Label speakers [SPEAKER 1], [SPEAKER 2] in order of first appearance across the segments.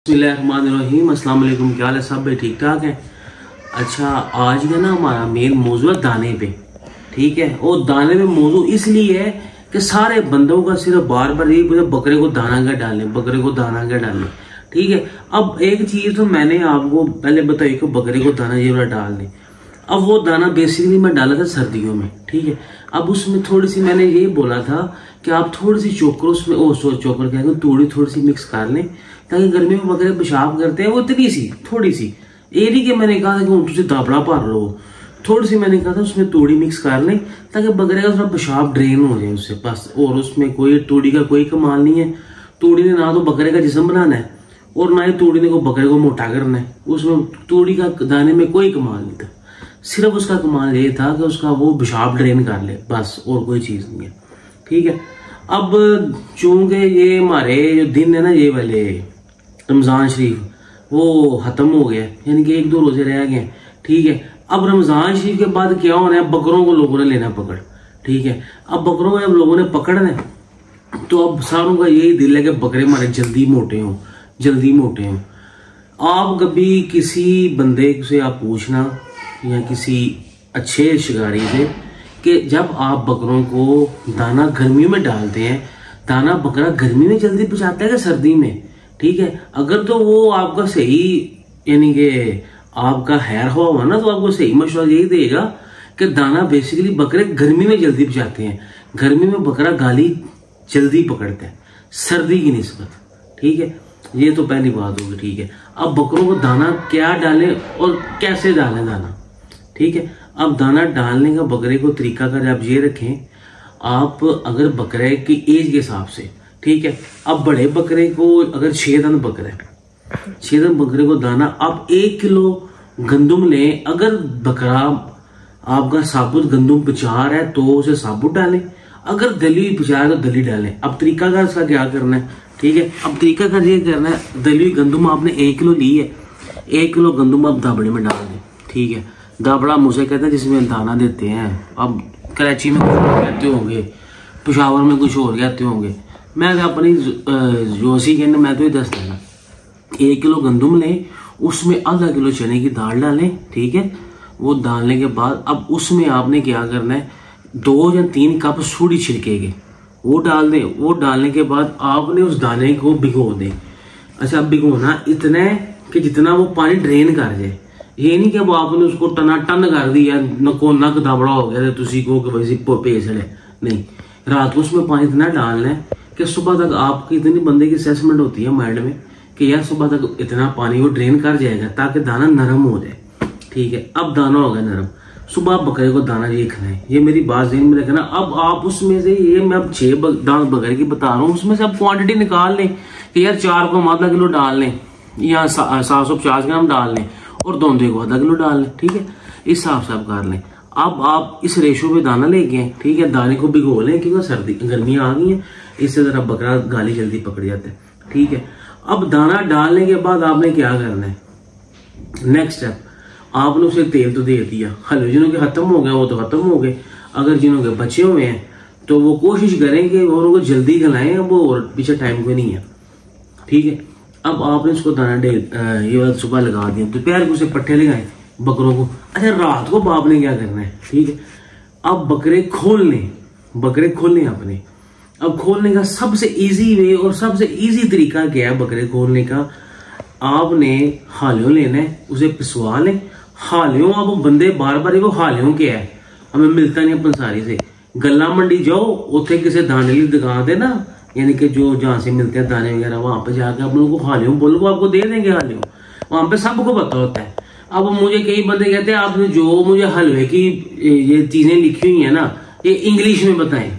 [SPEAKER 1] बिस्मिल्लाहिर्रहमानिर्रहीम। अस्सलाम वालेकुम। क्या हाल है सब भाई, ठीक ठाक है। अच्छा, आज का ना हमारा मेन मौजू है दाने पे। ठीक है, और दाने पे मौजू इसलिए है कि सारे बंदों का सिर्फ बार बार यही पूछे बकरे को दाना क्या डालने, बकरे को दाना क्या डालने। ठीक है, अब एक चीज तो मैंने आपको पहले बताई कि बकरे को दाना ये वाला डालने। अब वो दाना बेसिकली मैं डाला था सर्दियों में। ठीक है, अब उसमें थोड़ी सी मैंने ये बोला था कि आप थोड़ी सी चोकर उसमें चोकर कह थोड़ी सी मिक्स कर लें, ताकि गर्मी में बकरे पेशाब करते हैं वो इतनी सी थोड़ी सी, ये नहीं कि मैंने कहा था कि उनको दाबड़ा भर लो, थोड़ी सी मैंने कहा था उसमें तूड़ी मिक्स कर लें ताकि बकरे का थोड़ा पेशाब ड्रेन हो जाए उससे बस। और उसमें कोई तूड़ी का कोई कमाल नहीं है। तूड़ी ने ना तो बकरे का जिस्म बनाना है और ना ही तूड़ी ने को बकरे को मोटा करना है। उसमें तूड़ी का दाने में कोई कमाल नहीं था, सिर्फ उसका कमाल ये था कि उसका वो पेशाब ड्रेन कर ले बस, और कोई चीज नहीं है। ठीक है, अब चूंकि ये हमारे जो दिन है ना, ये वाले रमजान शरीफ वो खत्म हो गया, यानी कि 1-2 रोजे रह गए। ठीक है, अब रमजान शरीफ के बाद क्या होना है, बकरों को लोगों ने लेना पकड़। ठीक है, अब बकरों को जब लोगों ने पकड़ना तो अब सारों का यही दिल है कि बकरे हमारे जल्दी मोटे हों, जल्दी मोटे हों। आप कभी किसी बंदे से आप पूछना या किसी अच्छे शिकारी से कि जब आप बकरों को दाना गर्मियों में डालते हैं, दाना बकरा गर्मी में जल्दी पचाता है कि सर्दी में। ठीक है, अगर तो वो आपका सही यानी कि आपका हैर हुआ ना, तो आपको सही मशवरा यही देगा कि दाना बेसिकली बकरे गर्मी में जल्दी पचाते हैं। गर्मी में बकरा गाली जल्दी पकड़ता है सर्दी की निस्बत। ठीक है, ये तो पहली बात होगी। ठीक है, अब बकरों को दाना क्या डालें और कैसे डालें दाना। ठीक है, अब दाना डालने का बकरे को तरीका कर आप ये रखें, आप अगर बकरे की एज के हिसाब से। ठीक है, अब बड़े बकरे को अगर 6 दांत बकरा है, 6 दांत बकरे को दाना आप 1 किलो गंदुम लें। अगर बकरा आपका साबुत गंदुम पचा रहा है तो उसे साबुत डालें, अगर दली हुई पचा है तो दली डालें। अब तरीका का इसका क्या करना है। ठीक है, अब तरीका का ये करना है, दली हुई गंदुम आपने 1 किलो ली है, 1 किलो गंदुम आप दाबड़े में डाल दें। ठीक है, दाबड़ा मुझे कहते हैं जिसमें दाना देते हैं। अब कराची में कुछ और कहते होंगे, पेशावर में कुछ और कहते होंगे, मैं अपनी जोशी कहने मैं तो ये दस देना। 1 किलो गंदुम लें, उसमें आधा किलो चने की दाल डालें। ठीक है, वो डालने के बाद अब उसमें आपने क्या करना है, 2 या 3 कप सूढ़ी छिलके के वो डाल दें। वो डालने के बाद आपने उस दाने को भिगो दें। अच्छा, भिगोना इतना है कि जितना वो पानी ड्रेन कर जाए, ये नहीं कि अब आपने उसको टना टन कर दिया, नको नक दाबड़ा हो गया तुसी को कि वैसे पेश है। नहीं, रात को उसमें पानी इतना डालना है कि सुबह तक आपकी इतनी बंदे की असेसमेंट होती है माइंड में कि यार सुबह तक इतना पानी वो ड्रेन कर जाएगा ताकि दाना नरम हो जाए। ठीक है, अब दाना होगा नरम, सुबह बकरे को दाना ये खाना, ये मेरी बात ज़हन में रखना। अब आप उसमें से ये मैं अब 6 दांत बकरे की बता रहा हूँ, उसमें से आप क्वांटिटी निकाल लें कि यार 4 को आधा किलो डाल लें या 750 ग्राम डाल लें और दोंदे को आधा किलो डाल लें। ठीक है, इस हिसाब से आप कर लें। अब आप इस रेशो पे दाना लेके आए। ठीक है, दाने को भिगो लें क्योंकि सर्दी गर्मियां आ गई हैं, इससे जरा बकरा गाली जल्दी पकड़ जाता है। ठीक है, अब दाना डालने के बाद आपने क्या करना है, नेक्स्ट स्टेप, आपने उसे तेल तो दे दिया। हलवे जिन्हों के खत्म हो गया वो तो खत्म हो गए, अगर जिन्हों के बचे हुए हैं तो वो कोशिश करें कि वो उनको जल्दी खिलाएं, वो और पीछे टाइम कोई नहीं है। ठीक है, अब आपने उसको दाना ये सुबह लगा दिया, दोपहर को उसे पट्टे लगाए बकरों को। अच्छा, रात को बाप ने क्या करना है। ठीक है, अब बकरे खोलने अपने। अब खोलने का सबसे इजी वे और सबसे इजी तरीका क्या है बकरे खोलने का, आपने हालियों लेना है, उसे पिसवा लें। हालियों, अब बंदे बार बार वो हालियों क्या है हमें मिलता नहीं पंसारी से, गला मंडी जाओ, उथे किसी दाने की दुकान दे ना, यानी कि जो जहां से मिलते हैं दाने वगैरह, वहां पे जाके आप लोगों को हालियों बोलो, आपको दे देंगे हालियों, वहां पे सबको पता होता है। अब मुझे कई बंदे कहते हैं आपने जो मुझे हलवे की ये चीजें लिखी हुई है ना, ये इंग्लिश में बताएं।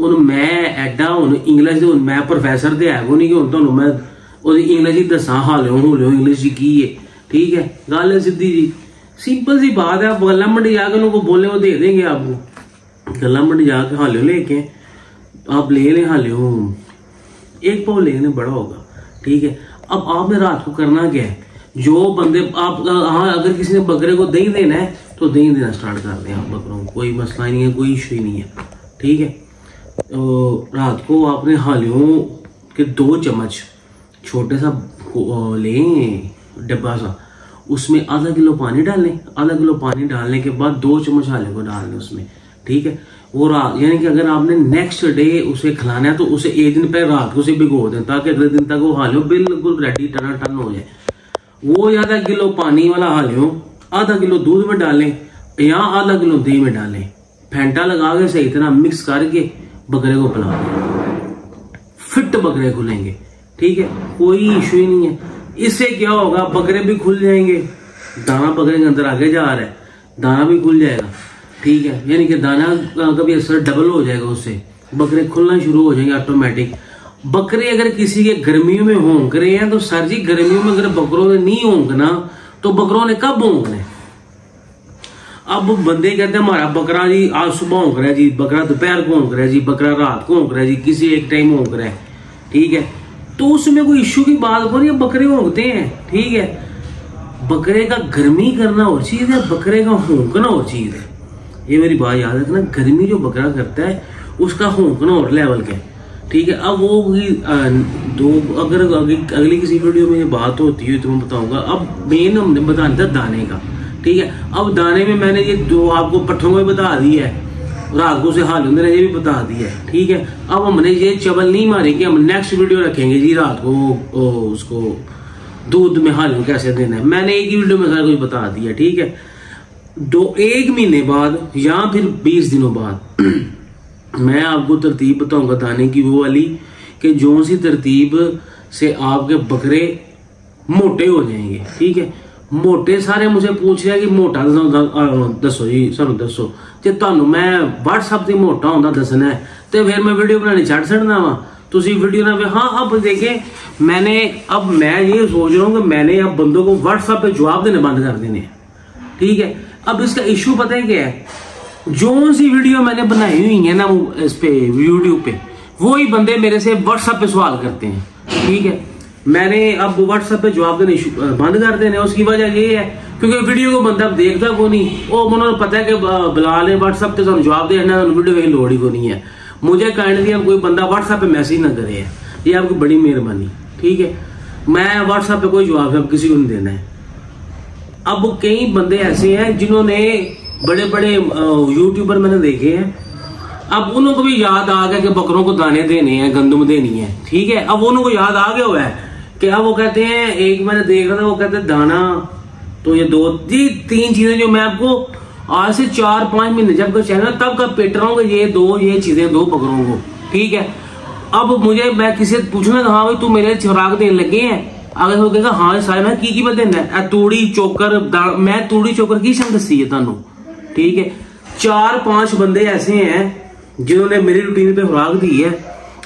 [SPEAKER 1] मैं एडा हूं इंग्लिश मैं प्रोफेसर तो है वो नहीं कि हूं मैं इंग्लिश दसा हालियों इंग्लिश की है। ठीक है, गल है सीधी जी, सिंपल सी बात है। आप गला मंडी जाके उनको बोले वो दे देंगे आपको। गला मंडी जाके हालियों लेके आप ले लें, हालियों 1 पाव लेने बड़ा होगा। ठीक है, अब आपने रात को करना क्या है, जो बंदे आप हाँ अगर किसी ने बकरे को दही देना है तो दही देना स्टार्ट कर दें आप बकरों को, कोई मसला नहीं है, कोई इशू ही नहीं है। ठीक है, तो रात को आपने हालियों के 2 चम्मच छोटे सा लें डब्बा सा, उसमें आधा किलो पानी डालें। आधा किलो पानी डालने के बाद 2 चम्मच हाले को डाल दें उसमें, ठीक है। वो रात, यानी कि अगर आपने नेक्स्ट डे उसे खिलाना है तो उसे एक दिन पहले रात को उसे भिगो दें, ताकि अगले दिन तक वो हालियो बिल्कुल रेडी टन हो जाए। वो आधा किलो पानी वाला हालियो आधा किलो दूध में डालें या आधा किलो दही में डालें, फेंटा लगा के सही तरह मिक्स करके बकरे को पिला दें। फिट बकरे खुलेंगे, ठीक है, कोई इशू ही नहीं है। इससे क्या होगा, बकरे भी खुल जाएंगे, दाना बकरे के अंदर आगे जा रहा है, दाना भी खुल जाएगा, ठीक है। यानी कि दाना का भी असर डबल हो जाएगा, उससे बकरे खुलना शुरू हो जाएंगे ऑटोमेटिक। बकरे अगर किसी के गर्मियों में होंक रहे हैं तो सर जी गर्मियों में अगर बकरों ने नहीं होंकना तो बकरों ने कब होंकना है? अब बंदे कहते हैं हमारा बकरा जी आज सुबह होंक रहा है जी, बकरा दोपहर को होंक रहा है जी, बकरा रात को होंक रहा है जी, किसी एक टाइम होंक रहा है, ठीक है। तो उसमें कोई इश्यू की बात हो रही है, बकरे होंकते हैं, ठीक है। बकरे का गर्मी करना और चीज है, बकरे का होंकना और चीज है। ये मेरी बात याद रखना, गर्मी जो बकरा करता है उसका होंकना और लेवल का है, ठीक है। अब वो दो अगर अगली किसी वीडियो में ये बात होती है तो मैं बताऊंगा। अब मेन हमने बताना था दाने का, ठीक है। अब दाने में मैंने ये दो आपको पट्ठों में बता दी है, रात को से हाल होंगे ये भी बता दिया है, ठीक है। अब हमने ये चबल नहीं मारे कि हम नेक्स्ट वीडियो रखेंगे जी रात को उसको दूध में हाल कैसे देना है। मैंने एक ही वीडियो में सारा कुछ बता दिया, ठीक है। 1 महीने बाद या फिर 20 दिनों बाद मैं आपको तरतीब बताऊंगा दाने की, वो वाली कि जो सी तरतीब से आपके बकरे मोटे हो जाएंगे, ठीक है। मोटे सारे मुझे पूछ रहे हैं कि मोटा दसो जी, सानू दसो जे तुहानू मैं व्हाट्सएप से मोटा होंदा दसना है तो फिर मैं वीडियो बनानी छड़ छड़ना वा, तुसी वीडियो ना। हाँ अब देखें, मैं ये सोच रहा हूँ कि मैंने अब बंदों को व्हाट्सएप पे जवाब देने बंद कर देने, ठीक है। अब इसका इशू पता है क्या है, जो सी वीडियो मैंने बनाई हुई है ना इस पे यूट्यूब पे, वो ही बंदे मेरे से व्हाट्सएप पे सवाल करते हैं, ठीक है। मैंने अब व्हाट्सएप पे जवाब देने बंद कर देने, उसकी वजह ये है क्योंकि वीडियो को बंदा देखता को नहीं, वो उन्होंने पता है कि बुला ले व्हाट्सएप पे जवाब देना, वीडियो की लोड़ ही को नहीं है। मुझे काइंडली अब कोई बंदा व्हाट्सएप पे मैसेज ना करे, ये आपकी बड़ी मेहरबानी, ठीक है। मैं व्हाट्सएप पे कोई जवाब अब किसी को नहीं देना है। अब कई बंदे ऐसे हैं जिन्होंने बड़े बड़े यूट्यूबर मैंने देखे हैं, अब उनको भी याद आ गया कि बकरों को दाने देने हैं, गंदम देनी है, ठीक है। अब उनको याद आ गया हुआ है कि अब वो कहते हैं, एक मैंने देख रहा था वो कहते हैं दाना, तो ये 2-3 चीजें जो मैं आपको आज से 4-5 महीने जब का चैनल तब का पेट रहा हूँ, ये चीजें दो बकरों को, ठीक है। अब मुझे मैं किसी से पूछना हाँ भाई तू मेरे खुराक देने लगे हैं, अगर वो कहेगा हाँ सारे मैं की देना है, तूड़ी चोकर मैं तूड़ी चोकर की शंक दसी है तुहानू, ठीक है। 4-5 बंदे ऐसे हैं जिन्होंने मेरी रूटीन पे खुराक दी है।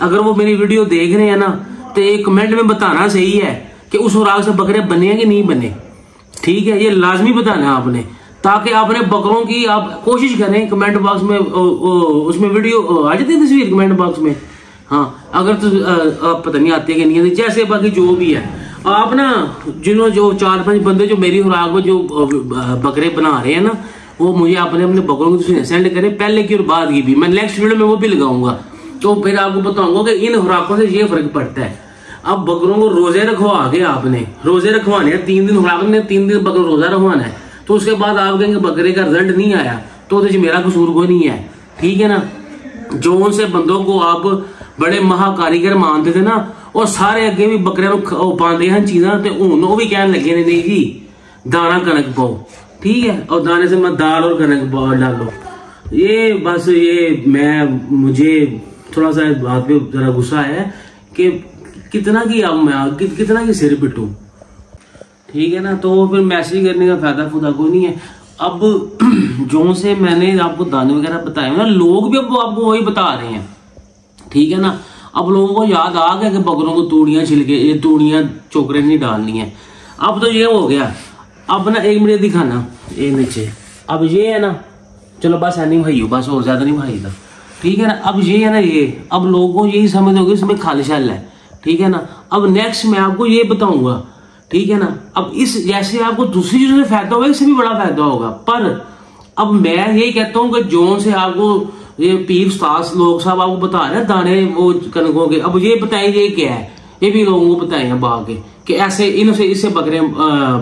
[SPEAKER 1] अगर वो मेरी वीडियो देख रहे हैं ना तो एक कमेंट में बताना सही है कि उस खुराक से बकरे बने हैं कि नहीं बने, ठीक है। ये लाजमी बताना है आपने, ताकि आपने बकरों की आप कोशिश करें कमेंट बॉक्स में उसमें वीडियो आ जाती है तस्वीर कमेंट बॉक्स में, हाँ अगर तो पता नहीं आती है कि नहीं आती, जैसे बाकी जो भी है आप ना जो 4-5 बंदे जो मेरी खुराक में जो बकरे बना रहे हैं ना, वो मुझे अपने बकरों को सेंड करें, पहले की और बाद की भी। मैं नेक्स्ट वीडियो में वो भी लगाऊंगा, तो फिर आपको बताऊंगा कि इन खुराकों से ये फर्क पड़ता है। अब बकरों को रोजे रखवा के आपने रोजे रखवाने हैं, 3 दिन खुराक ने 3 दिन बकरों रोजा रखवाना है, तो उसके बाद आप कहेंगे बकरे का रिजल्ट नहीं आया तो मेरा कसूर कोई नहीं है, ठीक है ना। जो उनसे बंदों को आप बड़े महाकारीगर मानते थे ना, और सारे अगे भी बकरियां पाते हैं चीजा, वो भी कहने लगे ने नहीं जी दाना कनक पाओ, ठीक है, और दाने से मैं दाल और कनक डालो। ये बस मुझे थोड़ा सा इस बात पे जरा गुस्सा है कि कितना की सिर पिटूं, ठीक है ना। तो फिर मैसेज करने का फायदा खुदा कोई नहीं है। अब जो से मैंने आपको दाने वगैरह बताए ना, लोग भी अब आपको वही बता रहे हैं, ठीक है ना। अब लोगों को याद आ गया कि बकरों को तूड़ियां छिलके ये तूड़ियां चोकरे नहीं डालनी है। अब तो ये हो गया, अब ना 1 मिनट दिखाना ये नीचे, अब ये है ना, चलो बस है नहीं भाई, बस और ज्यादा नहीं भाई था, ठीक है ना। अब ये है ना, ये अब लोगों को यही समझ होगी इसमें खालिशाल है, ठीक है ना। अब नेक्स्ट मैं आपको ये बताऊंगा, ठीक है ना। अब इस जैसे आपको दूसरी चीजों से फायदा होगा, इससे भी बड़ा फायदा होगा। पर अब मैं ये कहता हूँ कि जो से आपको ये पीर उस्ताद लोग साहब आपको बता रहे हैं दाने वो कनकों के, अब ये बताएं ये क्या है, ये भी लोगों को बताएंगे बा के कि ऐसे इनसे इससे बकरे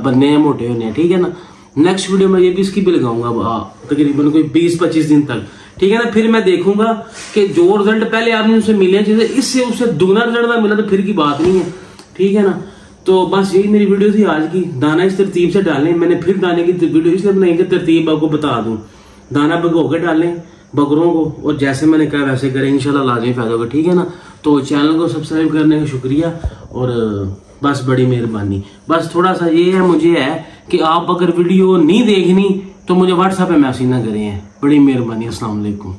[SPEAKER 1] बनने हैं, मोटे होने हैं, ठीक है ना। नेक्स्ट वीडियो में ये भी इसकी भी लगाऊंगा तकरीबन कोई 20-25 दिन तक, ठीक है ना। फिर मैं देखूंगा कि जो रिजल्ट पहले आपने उनसे मिले चीजें इससे उससे दुगना रिजल्ट ना मिला तो फिर की बात नहीं है, ठीक है ना। तो बस यही मेरी वीडियो थी आज की। दाना इस तरतीब से डालें, मैंने फिर दाने की वीडियो इसलिए बनाई कि तरतीब आपको बता दूं। दाना भिगो के डालें बकरों को, और जैसे मैंने कहा वैसे करें, इंशाल्लाह लाजमी फायदा होगा, ठीक है ना। तो चैनल को सब्सक्राइब करने का शुक्रिया, और बस बड़ी मेहरबानी। बस थोड़ा सा ये है मुझे है कि आप अगर वीडियो नहीं देखनी तो मुझे व्हाट्सएप पे मैसेज ना करें, बड़ी मेहरबानी। अस्सलाम वालेकुम।